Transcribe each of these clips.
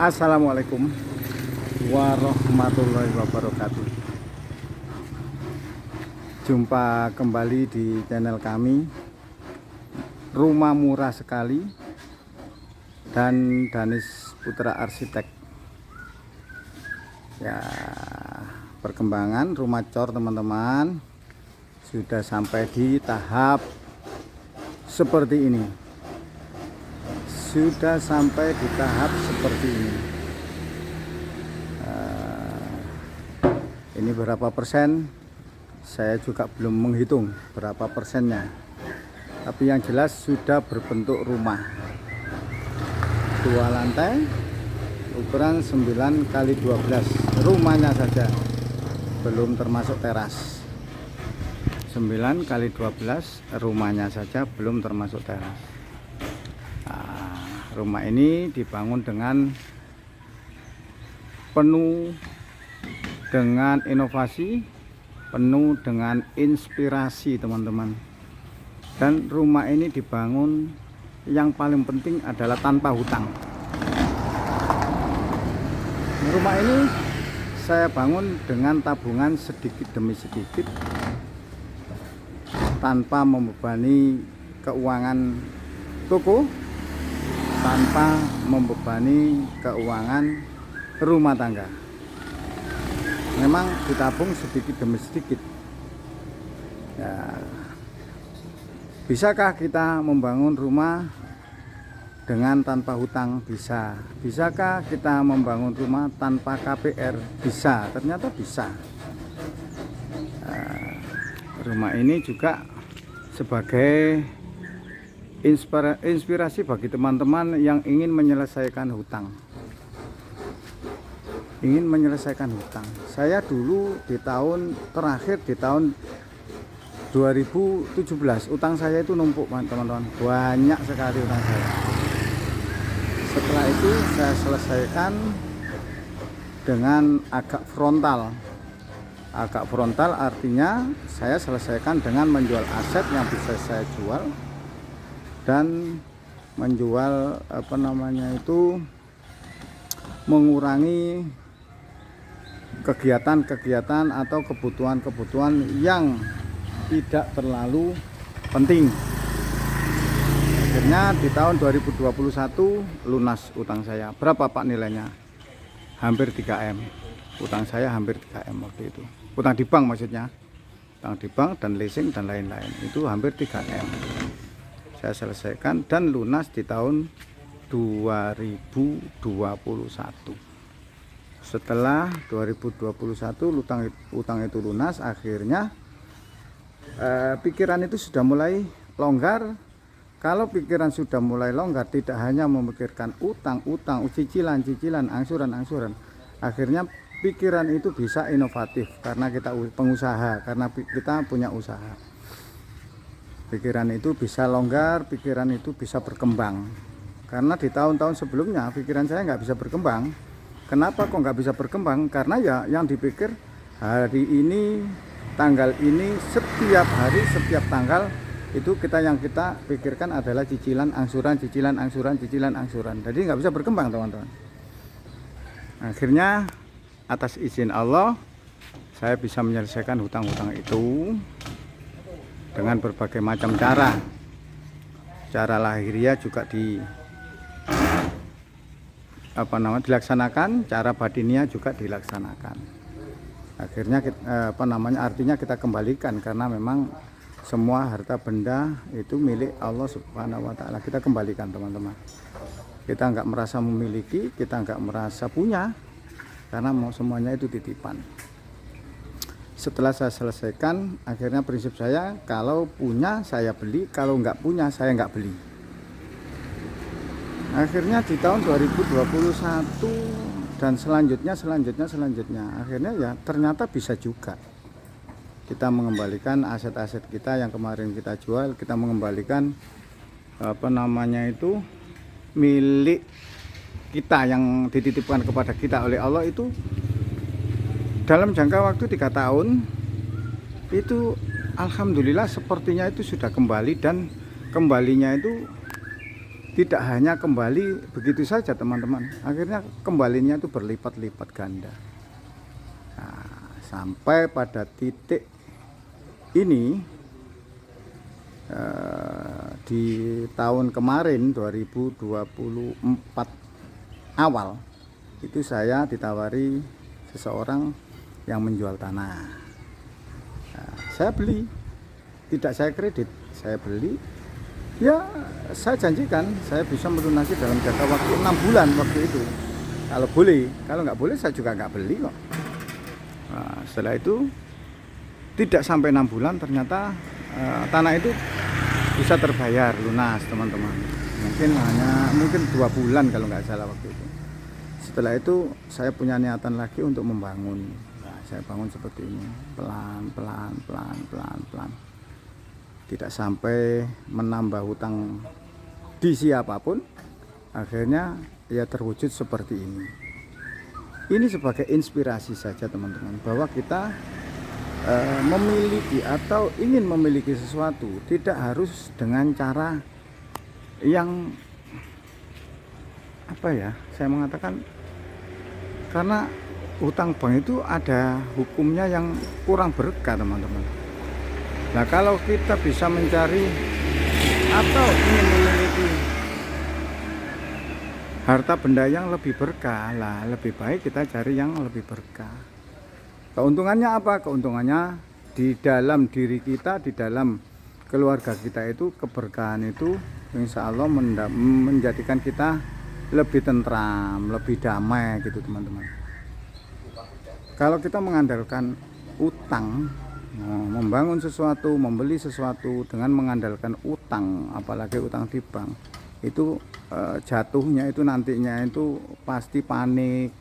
Assalamualaikum warahmatullahi wabarakatuh. Jumpa kembali di channel kami, Rumah Murah Sekali dan Danis Putra Arsitek. Ya, perkembangan rumah cor teman-teman sudah sampai di tahap seperti ini. Sudah sampai di tahap seperti ini. Ini berapa persen? Saya juga belum menghitung berapa persennya. Tapi yang jelas sudah berbentuk rumah. 2 lantai, ukuran 9 kali 12. Rumahnya saja, belum termasuk teras. 9 kali 12 rumahnya saja, belum termasuk teras. Rumah ini dibangun dengan penuh dengan inovasi, penuh dengan inspirasi teman-teman. Dan rumah ini dibangun yang paling penting adalah tanpa hutang. Rumah ini saya bangun dengan tabungan sedikit demi sedikit, tanpa membebani keuangan toko, tanpa membebani keuangan rumah tangga. Memang ditabung sedikit demi sedikit. Ya, bisakah kita membangun rumah dengan tanpa hutang? Bisa. Bisakah kita membangun rumah tanpa KPR? Bisa. Ternyata bisa. Rumah ini juga sebagai inspirasi bagi teman-teman yang ingin menyelesaikan hutang. Ingin menyelesaikan hutang. Saya dulu di tahun terakhir, di tahun 2017, utang saya itu numpuk teman-teman. Banyak sekali utang saya. Setelah itu saya selesaikan dengan agak frontal. Agak frontal artinya saya selesaikan dengan menjual aset yang bisa saya jual, dan menjual mengurangi kegiatan-kegiatan atau kebutuhan-kebutuhan yang tidak terlalu penting. Akhirnya di tahun 2021 lunas utang saya. Berapa Pak nilainya? Hampir 3M. Utang saya hampir 3M waktu itu. Utang di bank maksudnya. Utang di bank dan leasing dan lain-lain. Itu hampir 3M. Saya selesaikan dan lunas di tahun 2021. Setelah 2021 utang itu lunas, akhirnya pikiran itu sudah mulai longgar. Kalau pikiran sudah mulai longgar, tidak hanya memikirkan utang, cicilan, angsuran. Akhirnya pikiran itu bisa inovatif karena kita pengusaha, karena kita punya usaha. Pikiran itu bisa longgar, pikiran itu bisa berkembang. Karena di tahun-tahun sebelumnya pikiran saya nggak bisa berkembang. Kenapa kok nggak bisa berkembang? Karena ya yang dipikir hari ini, tanggal ini, setiap hari, setiap tanggal itu yang kita pikirkan adalah cicilan, angsuran. Jadi nggak bisa berkembang teman-teman. Akhirnya atas izin Allah saya bisa menyelesaikan hutang-hutang itu dengan berbagai macam cara. Cara lahiriah juga dilaksanakan, cara batiniah juga dilaksanakan. Akhirnya artinya kita kembalikan, karena memang semua harta benda itu milik Allah Subhanahu wa taala. Kita kembalikan teman-teman. Kita nggak merasa memiliki, kita nggak merasa punya, karena semuanya itu titipan. Setelah saya selesaikan, akhirnya prinsip saya, kalau punya saya beli, kalau nggak punya saya nggak beli. Akhirnya di tahun 2021 dan selanjutnya, akhirnya ya ternyata bisa juga. Kita mengembalikan aset-aset kita yang kemarin kita jual, kita mengembalikan milik kita yang dititipkan kepada kita oleh Allah itu dalam jangka waktu 3 tahun itu alhamdulillah sepertinya itu sudah kembali, dan kembalinya itu tidak hanya kembali begitu saja teman-teman, akhirnya kembalinya itu berlipat-lipat ganda. Nah, sampai pada titik ini di tahun kemarin 2024 awal itu saya ditawari seseorang yang menjual tanah. Nah, saya beli, tidak saya kredit, saya beli. Ya, saya janjikan saya bisa melunasi dalam jangka waktu 6 bulan waktu itu. Kalau boleh, kalau nggak boleh saya juga nggak beli kok. Nah, setelah itu tidak sampai 6 bulan ternyata tanah itu bisa terbayar lunas teman-teman. Mungkin 2 bulan kalau nggak salah waktu itu. Setelah itu saya punya niatan lagi untuk membangun. Nah, saya bangun seperti ini, pelan. Tidak sampai menambah hutang di siapapun, akhirnya ya terwujud seperti ini. Ini sebagai inspirasi saja teman-teman, bahwa kita memiliki atau ingin memiliki sesuatu tidak harus dengan cara yang saya mengatakan, karena hutang bank itu ada hukumnya yang kurang berkah teman-teman. Nah, kalau kita bisa mencari atau ingin memiliki harta benda yang lebih berkah, lebih baik kita cari yang lebih berkah. Keuntungannya apa? Keuntungannya di dalam diri kita, di dalam keluarga kita itu, keberkahan itu insya Allah menjadikan kita lebih tentram, lebih damai gitu teman-teman. Kalau kita mengandalkan utang, membangun sesuatu, membeli sesuatu dengan mengandalkan utang, apalagi utang di bank, itu jatuhnya itu nantinya itu pasti panik,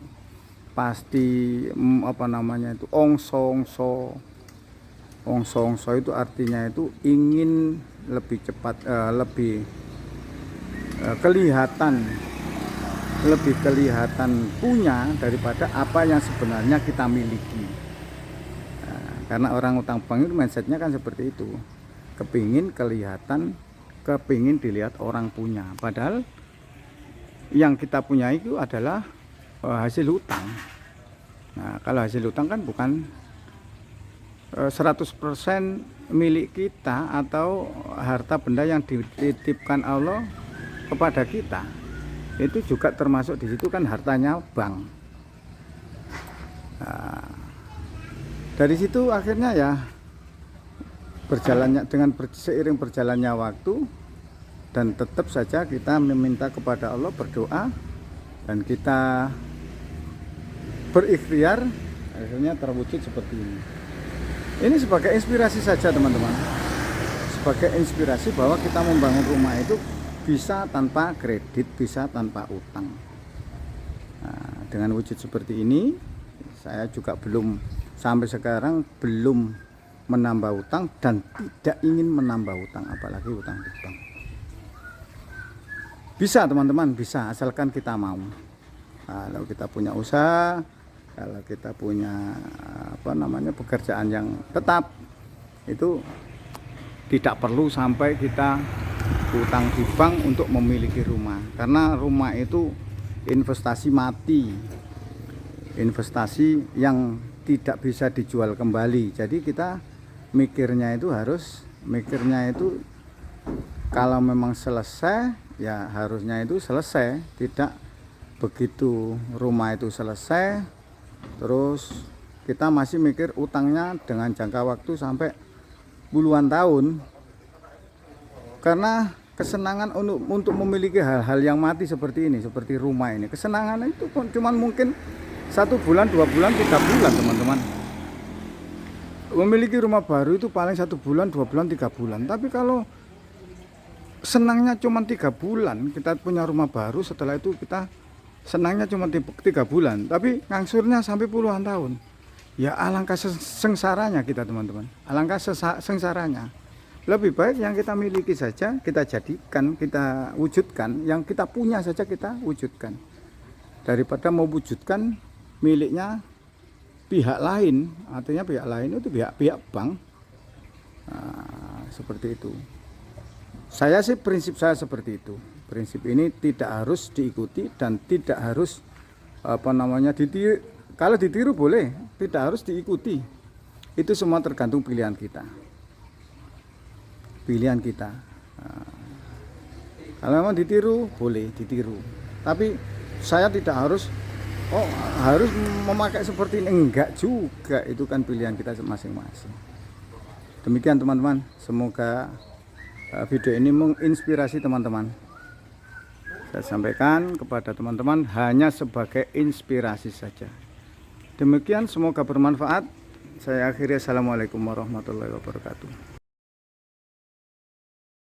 pasti ongso itu artinya itu ingin lebih cepat, lebih kelihatan punya daripada apa yang sebenarnya kita miliki. Nah, karena orang utang bank itu mindsetnya kan seperti itu, kepingin kelihatan, kepingin dilihat orang punya, padahal yang kita punya itu adalah hasil hutang. Nah, kalau hasil hutang kan bukan 100% milik kita atau harta benda yang dititipkan Allah kepada kita. Itu juga termasuk di situ kan hartanya bank. Nah, dari situ akhirnya ya seiring berjalannya waktu, dan tetap saja kita meminta kepada Allah, berdoa, dan kita berikhtiar, akhirnya terwujud seperti ini. Ini sebagai inspirasi saja teman-teman, sebagai inspirasi bahwa kita membangun rumah itu bisa tanpa kredit, bisa tanpa utang. Nah, dengan wujud seperti ini, saya juga sampai sekarang belum menambah utang dan tidak ingin menambah utang, apalagi utang di bank. Bisa teman-teman, bisa, asalkan kita mau. Kalau kita punya usaha, kalau kita punya pekerjaan yang tetap, itu tidak perlu sampai kita utang di bank untuk memiliki rumah, karena rumah itu investasi mati, investasi yang tidak bisa dijual kembali. Jadi kita mikirnya itu kalau memang selesai ya harusnya itu selesai, tidak begitu rumah itu selesai terus kita masih mikir utangnya dengan jangka waktu sampai puluhan tahun. Karena kesenangan untuk memiliki hal-hal yang mati seperti ini, seperti rumah ini, kesenangan itu cuman mungkin 1 bulan, 2 bulan, 3 bulan teman-teman. Memiliki rumah baru itu paling 1 bulan, 2 bulan, 3 bulan. Tapi kalau senangnya cuma 3 bulan, kita punya rumah baru, setelah itu kita senangnya cuma 3 bulan, tapi ngangsurnya sampai puluhan tahun. Ya alangkah sengsaranya kita teman-teman, alangkah sengsaranya. Lebih baik yang kita miliki saja kita jadikan, kita wujudkan, yang kita punya saja kita wujudkan, daripada mewujudkan miliknya pihak lain. Artinya pihak lain itu pihak bank. Nah, seperti itu. Prinsip saya seperti itu, Prinsip ini tidak harus diikuti dan tidak harus ditiru. Kalau ditiru boleh, tidak harus diikuti. Itu semua tergantung pilihan kita. Pilihan kita. Kalau memang ditiru, boleh ditiru. Tapi saya tidak harus memakai seperti ini. Enggak juga, itu kan pilihan kita masing-masing. Demikian teman-teman, semoga video ini menginspirasi teman-teman. Saya sampaikan kepada teman-teman hanya sebagai inspirasi saja. Demikian, semoga bermanfaat. Saya akhiri, assalamualaikum warahmatullahi wabarakatuh.